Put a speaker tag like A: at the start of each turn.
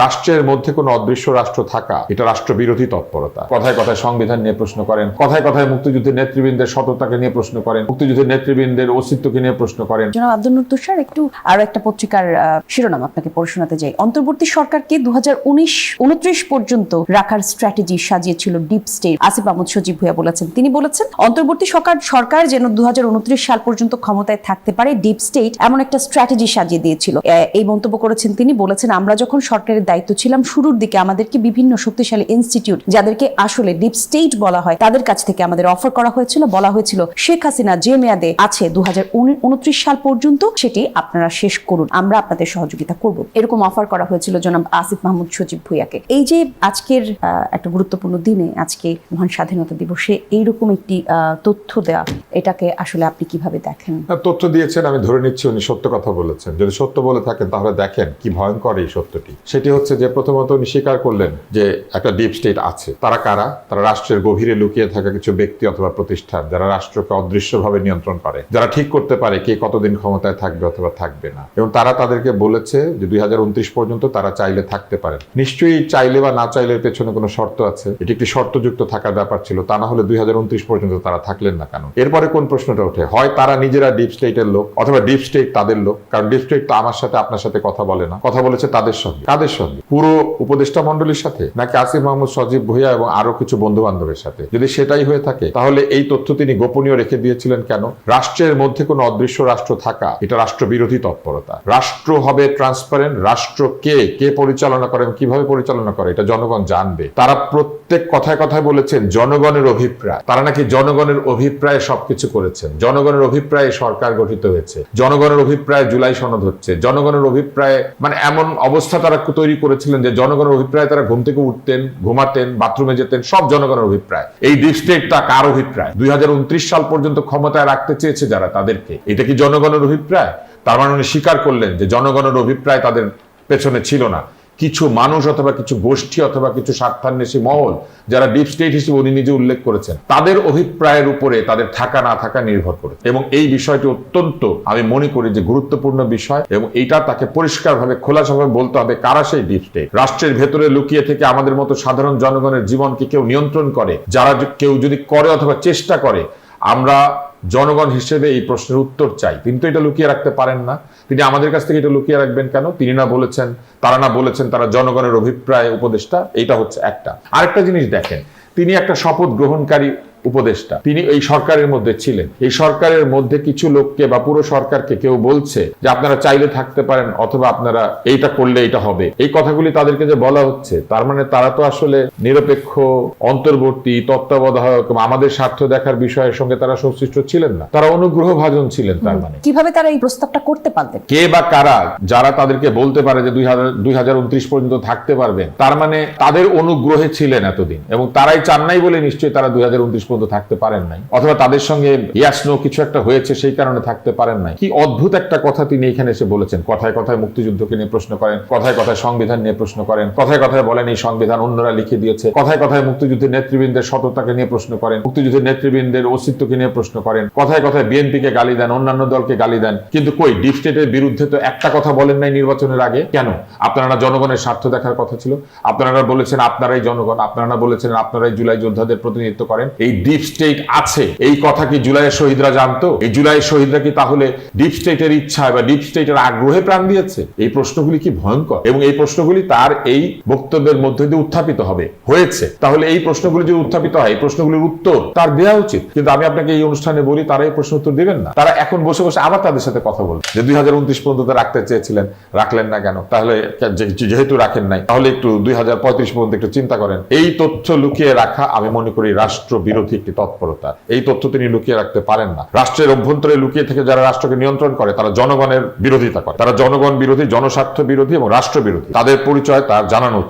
A: রাষ্ট্রের মধ্যে কোনো অদৃশ্য রাষ্ট্র থাকা এটা রাষ্ট্রবিরোধী তৎপরতা। কথায় কথায় সংবিধান নিয়ে প্রশ্ন করেন, কথায় কথায় মুক্তিযুদ্ধের নেতৃবৃন্দের সততাকে নিয়ে প্রশ্ন করেন, মুক্তিযুদ্ধের নেতৃবৃন্দের অস্তিত্বকে নিয়ে প্রশ্ন করেন।
B: জনাব আব্দুল নূর তুষার, একটু আরো একটা পত্রিকার শিরোনাম আপনাকে পড়ে শোনাতে চাই। অন্তর্বর্তী সরকারকে 2029 পর্যন্ত রাখার স্ট্র্যাটেজি সাজিয়েছিল ডিপ স্টেট। আসিফ মাহমুদ সজীব ভুঁইয়া বলেছেন, তিনি বলেছেন অন্তর্বর্তী সরকার যেন 2029 সাল পর্যন্ত ক্ষমতায় থাকতে পারে, ডিপ স্টেট এমন একটা স্ট্র্যাটেজি সাজিয়ে দিয়েছিল। এই মন্তব্য করেছেন তিনি। বলেছেন, আমরা যখন সরকারের দায়িত্ব ছিলাম শুরুর দিকে আমাদেরকে বিভিন্ন শক্তিশালী ইনস্টিটিউট, যাদেরকে আসলে ডিপ স্টেট বলা হয়, তাদের কাছ থেকে আমাদের অফার করা হয়েছিল, বলা হয়েছিল শেখ হাসিনা যে মেয়াদে আছে 2029 সাল পর্যন্ত সেটি আপনারা শেষ করুন, আমরা আপনাদের সহযোগিতা করব, এরকম অফার করা হয়েছিল জনাব আসিফ মাহমুদ সজীব ভুঁইয়াকে। এই যে আজকের একটা গুরুত্বপূর্ণ দিনে, আজকে মহান স্বাধীনতা দিবসে এইরকম একটি তথ্য দেওয়া, এটাকে আসলে আপনি কিভাবে দেখেন?
A: তথ্য দিয়েছেন, আমি ধরে নিচ্ছি উনি সত্য কথা বলেছেন। যদি সত্য বলে থাকেন তাহলে দেখেন কি ভয়ঙ্কর এই সত্যটি। সেটি হচ্ছে যে প্রথমত উনি স্বীকার করলেন যে একটা ডিপ স্টেট আছে। তারা কারা? তারা রাষ্ট্রের গভীরে লুকিয়ে থাকা কিছু ব্যক্তি অথবা প্রতিষ্ঠান, যারা রাষ্ট্রকে অদৃশ্যভাবে নিয়ন্ত্রণ করে, যারা ঠিক করতে পারে কে কতদিন ক্ষমতায় থাকবে অথবা থাকবে না। এবং তারা তাদেরকে বলেছে যে 2029 পর্যন্ত তারা চাইলে থাকতে পারেন। নিশ্চয়ই চাইলে বা না চাইলে পেছনে কোনো শর্ত আছে, এটি একটি শর্তযুক্ত থাকার ব্যাপার ছিল। তা না হলে 2029 পর্যন্ত তারা থাকলেন না কেন? এরপরে কোন প্রশ্নটা ওঠে, হয় তারা নিজেরা ডিপ স্টেটের লোক অথবা ডিপ স্টেট তাদের লোক। কারণ ডিপ স্টেট তো আমার সাথে আপনার সাথে কথা বলে না, কথা বলেছে তাদের সঙ্গে। কাদের সঙ্গে? পুরো উপদেষ্টা মন্ডলীর সাথে, নাকি আসিফ মাহমুদ সজীব ভুঁইয়া এবং আরো কিছু বন্ধু বান্ধবের সাথে? যদি সেটাই হয়ে থাকে তাহলে এই তথ্য তিনি গোপনীয় রেখে দিয়েছিলেন কেন? রাষ্ট্রের মধ্যে কোনো অদৃশ্য রাষ্ট্র থাকা এটা রাষ্ট্রবিরোধী তৎপরতা। রাষ্ট্র হবে ট্রান্সপারেন্ট। রাষ্ট্র কে পরিচালনা করেন, কিভাবে পরিচালনা করে এটা জনগণ জানবে। তারা প্রত্যেক কথায় কথায় বলেছেন জনগণের অভিপ্রায়। তারা নাকি জনগণের অভিপ্রায়ে সবকিছু করেছেন। জনগণের অভিপ্রায়ে সরকার গঠিত হয়েছে, জনগণের অভিপ্রায়ে জুলাই সনদ হচ্ছে, জনগণের অভিপ্রায়ে, মানে এমন অবস্থা তারা তৈরি করেছিলেন যে জনগণের অভিপ্রায়ে তারা ঘুম থেকে উঠতেন, ঘুমাতেন, বাথরুমে যেতেন, সব জনগণের অভিপ্রায়। এই ডিপ স্টেটটা কার অভিপ্রায়? 2029 সাল পর্যন্ত ক্ষমতায় রাখতে চেয়েছে যারা, তাদেরকে। এটা কি জনগণের অভিপ্রায়? তার মানে উনি স্বীকার করলেন যে জনগণের অভিপ্রায় তাদের পেছনে ছিল না। কিছু মানুষ অথবা কিছু গোষ্ঠী অথবা কিছু স্বার্থান্বেষী মহল, যারা ডিপ স্টেট হিসেবে উনি নিজে উল্লেখ করেছেন, তাদের অভিপ্রায়ের উপরে তাদের থাকা না থাকা নির্ভর করে। এবং এই বিষয়টি অত্যন্ত, আমি মনে করি যে গুরুত্বপূর্ণ বিষয়, এবং এইটা তাকে পরিষ্কারভাবে খোলাসাভাবে বলতে হবে কারা সেই ডিপ স্টেট। রাষ্ট্রের ভেতরে লুকিয়ে থেকে আমাদের মতো সাধারণ জনগণের জীবনকে কেউ নিয়ন্ত্রণ করে, যারা কেউ যদি করে অথবা চেষ্টা করে, আমরা জনগণ হিসেবে এই প্রশ্নের উত্তর চাই। তিনি তো এটা লুকিয়ে রাখতে পারেন না। তিনি আমাদের কাছ থেকে এটা লুকিয়ে রাখবেন কেন? তিনি না বলেছেন, তারা জনগণের অভিপ্রায় উপদেষ্টা। এইটা হচ্ছে একটা। আরেকটা জিনিস দেখেন, তিনি একটা শপথ গ্রহণকারী উপদেষ্টা, তিনি এই সরকারের মধ্যে ছিলেন। এই সরকারের মধ্যে কিছু লোককে বা পুরো সরকারকে কেউ বলছে যে আপনারা চাইলে থাকতে পারেন অথবা আপনারা এইটা করলে এটা হবে, এই কথাগুলি তাদেরকে যে বলা হচ্ছে, তার মানে তারা তো আসলে নিরপেক্ষ, অন্তর্বর্তী, তত্ত্বাবধায়ক, আমাদের স্বার্থ দেখার বিষয়ের সঙ্গে তারা সংশ্লিষ্ট ছিলেন না, তারা অনুগ্রহ ভাজন ছিলেন। তার মানে
B: কিভাবে তারা এই প্রস্তাবটা করতে পারতেন?
A: কে বা কারা যারা তাদেরকে বলতে পারে যে 2029 পর্যন্ত থাকতে পারবেন, তার মানে তাদের অনুগ্রহে ছিলেন এতদিন, এবং তারাই চান নাই বলে নিশ্চয়ই তারা 2029 পর্যন্ত থাকতে পারেন নাই, অথবা তাদের সঙ্গে ইয়াস নো কিছু একটা হয়েছে সেই কারণে থাকতে পারেন নাই। কি অদ্ভুত একটা কথা তিনি এখানে এসে বলেছেন। কথায় কথায় মুক্তিযুদ্ধকে নিয়ে প্রশ্ন করেন, কথায় কথায় সংবিধান নিয়ে প্রশ্ন করেন, কথায় কথায় বলেন এই সংবিধান অন্যরা লিখে দিয়েছে, কথায় কথায় মুক্তিযুদ্ধের নেতৃবৃন্দের সততাকে নিয়ে প্রশ্ন করেন, মুক্তিযুদ্ধের নেতৃবৃন্দের অস্তিত্বকে নিয়ে প্রশ্ন করেন, কথায় কথায় বিএনপিকে গালি দেন, অন্যান্য দলকে গালি দেন, কিন্তু কই ডিপ স্টেটের বিরুদ্ধে তো একটা কথা বলেন নাই নির্বাচনের আগে। কেন? আপনারা জনগণের স্বার্থ দেখার কথা ছিল। আপনারা বলেছেন আপনারাই জনগণ, আপনারা বলেছেন আপনারাই জুলাই যোদ্ধাদের প্রতিনিধিত্ব করেন। এই ডিপ স্টেট আছে, এই কথা কি জুলাইয়ের শহীদরা জানতো? এই জুলাইয়ের শহীদরা কি তাহলে ডিপ স্টেটের ইচ্ছা বা ডিপ স্টেটের আগ্রহে প্রাণ দিয়েছে? এই প্রশ্নগুলি কি ভয়ঙ্কর, এবং এই প্রশ্নগুলি তার এই বক্তব্যের মধ্যে দিয়ে উত্থাপিত হয়েছে। তাহলে এই প্রশ্নগুলি যদি উত্থাপিত হয়, এই প্রশ্নগুলির উত্তর তার দেওয়া উচিত। কিন্তু আমি আপনাকে এই অনুষ্ঠানে বলি, তারা এই প্রশ্ন উত্তর দিবেন না। তারা এখন বসে বসে আবার তাদের সাথে কথা বলবে যে 2029 পর্যন্ত রাখতে চেয়েছিলেন, রাখলেন না কেন? তাহলে যেহেতু রাখেন নাই, তাহলে একটু 2035 পর্যন্ত একটু চিন্তা করেন। এই তথ্য লুকিয়ে রাখা আমি মনে করি রাষ্ট্র বিরোধী একটি তৎপরতা। এই তথ্য তিনি লুকিয়ে রাখতে পারেন না। রাষ্ট্রের অভ্যন্তরে লুকিয়ে থেকে যারা রাষ্ট্রকে নিয়ন্ত্রণ করে, তারা জনগণের বিরোধিতা করে, তারা জনগণ বিরোধী, জনস্বার্থ বিরোধী এবং রাষ্ট্র বিরোধী। তাদের পরিচয় তার জানানো